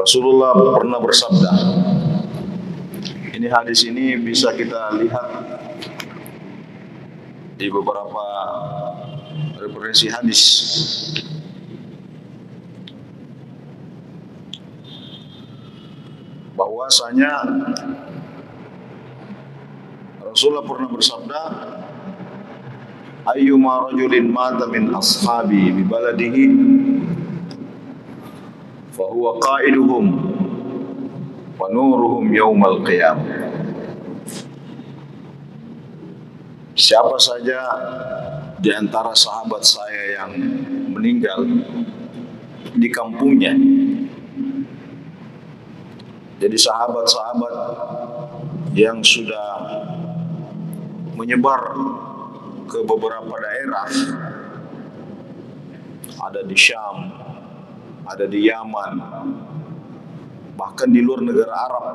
Rasulullah pernah bersabda. Ini hadis ini bisa kita lihat di beberapa referensi hadis. Bahwasanya Rasulullah pernah bersabda, ayyuma rajulin mata min ashabi bi baladihi fa huwa qa'iduhum wa nuruhum yaumal qiyamah. Siapa saja di antara sahabat saya yang meninggal di kampungnya. Jadi sahabat-sahabat yang sudah menyebar ke beberapa daerah, ada di Syam, ada di Yaman, bahkan di luar negara Arab,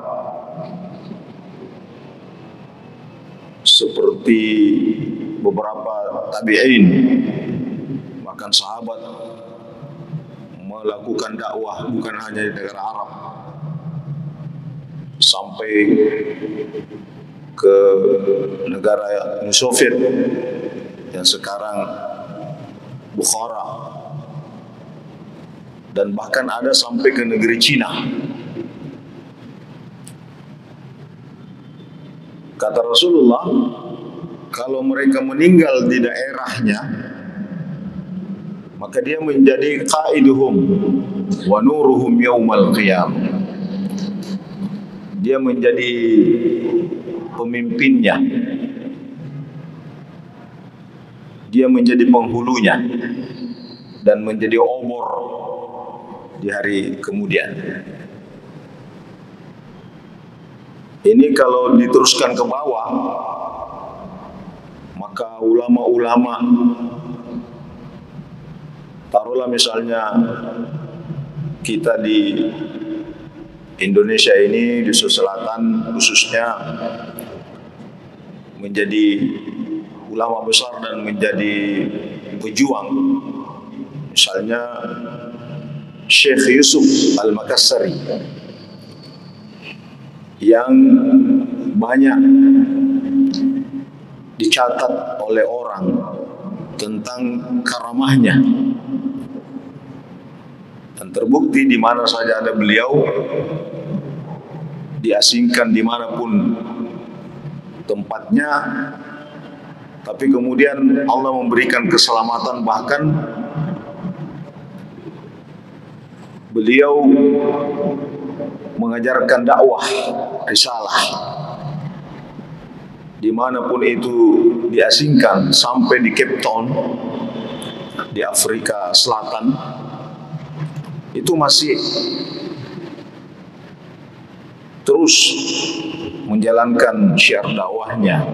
seperti beberapa tabi'in, bahkan sahabat melakukan dakwah bukan hanya di negara Arab, sampai ke negara Uni Soviet yang sekarang Bukhara, dan bahkan ada sampai ke negeri Cina. Kata Rasulullah, kalau mereka meninggal di daerahnya, maka dia menjadi qaiduhum wa nuruhum yaumal qiyamah. Dia menjadi pemimpinnya, dia menjadi penghulunya, dan menjadi obor di hari kemudian. Ini kalau diteruskan ke bawah, maka ulama-ulama, taruhlah misalnya kita di Indonesia ini, di Sulawesi Selatan khususnya, menjadi ulama besar dan menjadi pejuang. Misalnya Syekh Yusuf Al-Makassari yang banyak dicatat oleh orang tentang karamahnya, dan terbukti di mana saja ada beliau, diasingkan dimanapun tempatnya, tapi kemudian Allah memberikan keselamatan, bahkan beliau mengajarkan dakwah risalah dimanapun itu diasingkan, sampai di Cape Town di Afrika Selatan itu masih terus menjalankan syiar dakwahnya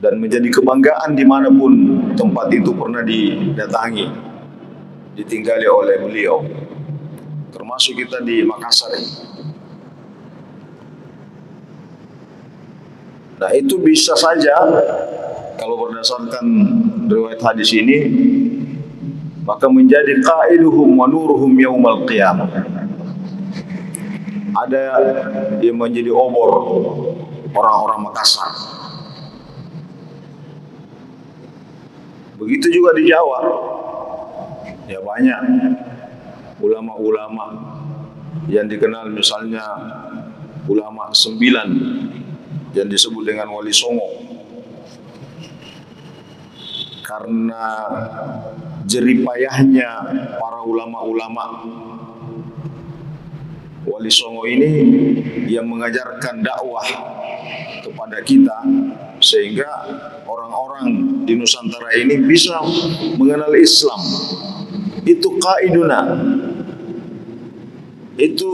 dan menjadi kebanggaan dimanapun tempat itu pernah didatangi, ditinggali oleh beliau, termasuk kita di Makassar. Nah, itu bisa saja kalau berdasarkan riwayat hadis ini, maka menjadi qaiduhum wa nuruhum yaumal qiyamah. Ada yang menjadi obor orang-orang Makassar. Begitu juga di Jawa. Ya, banyak ulama-ulama yang dikenal, misalnya ulama 9 yang disebut dengan Wali Songo, karena jeripayahnya para ulama-ulama. Wali Songo ini yang mengajarkan dakwah kepada kita, sehingga orang-orang di Nusantara ini bisa mengenal Islam. Itu qaiduna, itu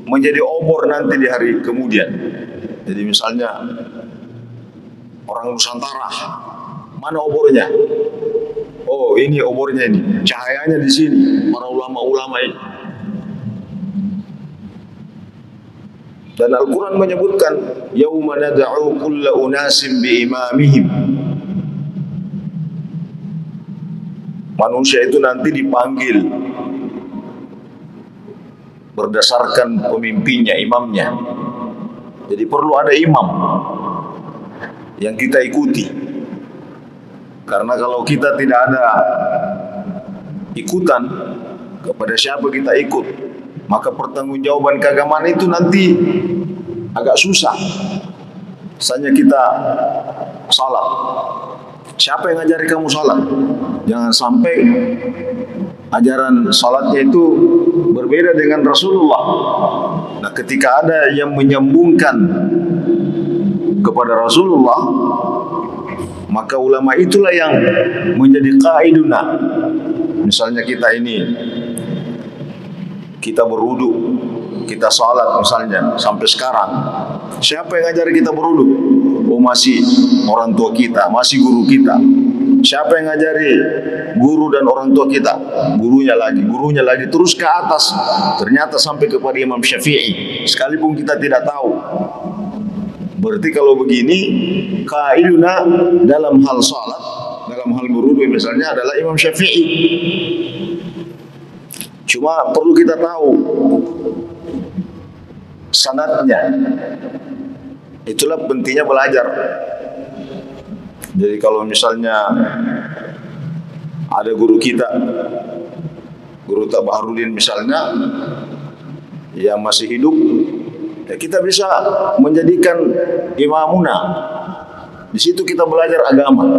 menjadi obor nanti di hari kemudian. Jadi misalnya orang Nusantara, mana obornya? Oh, ini obornya, ini cahayanya di sini, para ulama-ulama ini. Dan Al-Quran menyebutkan, yauma nad'u kulla unasim bi imamihim. Manusia itu nanti dipanggil berdasarkan pemimpinnya, imamnya. Jadi perlu ada imam yang kita ikuti. Karena kalau kita tidak ada ikutan, kepada siapa kita ikut, maka pertanggungjawaban keagamaan itu nanti agak susah. Misalnya kita salat, siapa yang ngajari kamu salat? Jangan sampai ajaran salatnya itu berbeda dengan Rasulullah. Nah, ketika ada yang menyambungkan kepada Rasulullah, maka ulama itulah yang menjadi qaiduna. Misalnya kita ini, kita berwudu, kita salat misalnya sampai sekarang, siapa yang ngajari kita berwudu? Oh, masih orang tua kita, masih guru kita. Siapa yang ngajari? Guru dan orang tua kita. Gurunya lagi, terus ke atas. Ternyata sampai kepada Imam Syafi'i, sekalipun kita tidak tahu. Berarti kalau begini, qaiduna dalam hal salat, dalam hal berwudu misalnya adalah Imam Syafi'i. Cuma perlu kita tahu sanadnya. Itulah pentingnya belajar. Jadi kalau misalnya ada guru kita, Guru Tabaharudin misalnya, yang masih hidup, ya kita bisa menjadikan imamuna. Di situ kita belajar agama.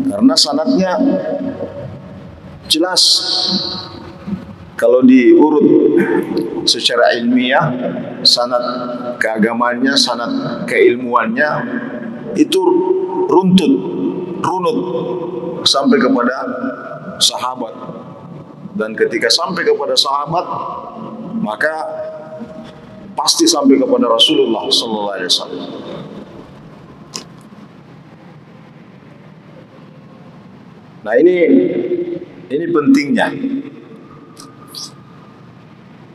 Karena sanadnya jelas. Kalau diurut secara ilmiah, sanad keagamannya, sanad keilmuannya itu runut sampai kepada sahabat. Dan ketika sampai kepada sahabat, maka pasti sampai kepada Rasulullah sallallahu alaihi wasallam. Nah, ini pentingnya.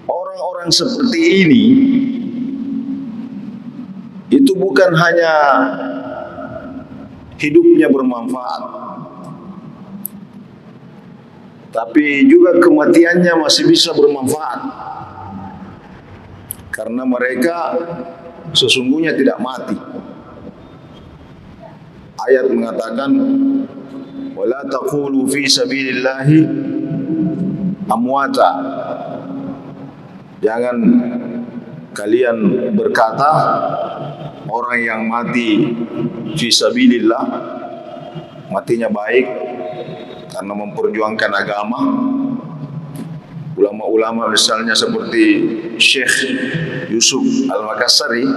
Orang-orang seperti ini itu bukan hanya hidupnya bermanfaat, tapi juga kematiannya masih bisa bermanfaat. Karena mereka sesungguhnya tidak mati. Ayat mengatakan, wala taqulu fi sabilillahi amwata. Jangan kalian berkata orang yang mati fi sabilillah, matinya baik karena memperjuangkan agama. Ulama-ulama misalnya seperti Syekh Yusuf Al-Makassari,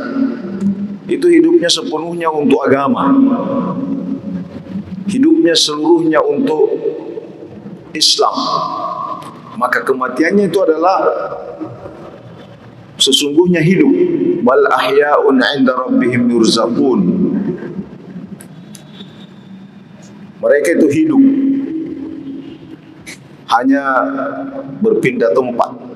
itu hidupnya sepenuhnya untuk agama. Hidupnya seluruhnya untuk Islam. Maka kematiannya itu adalah sesungguhnya hidup. Wal ahya'un 'inda rabbihim yurzaqun. Mereka itu hidup, hanya berpindah tempat.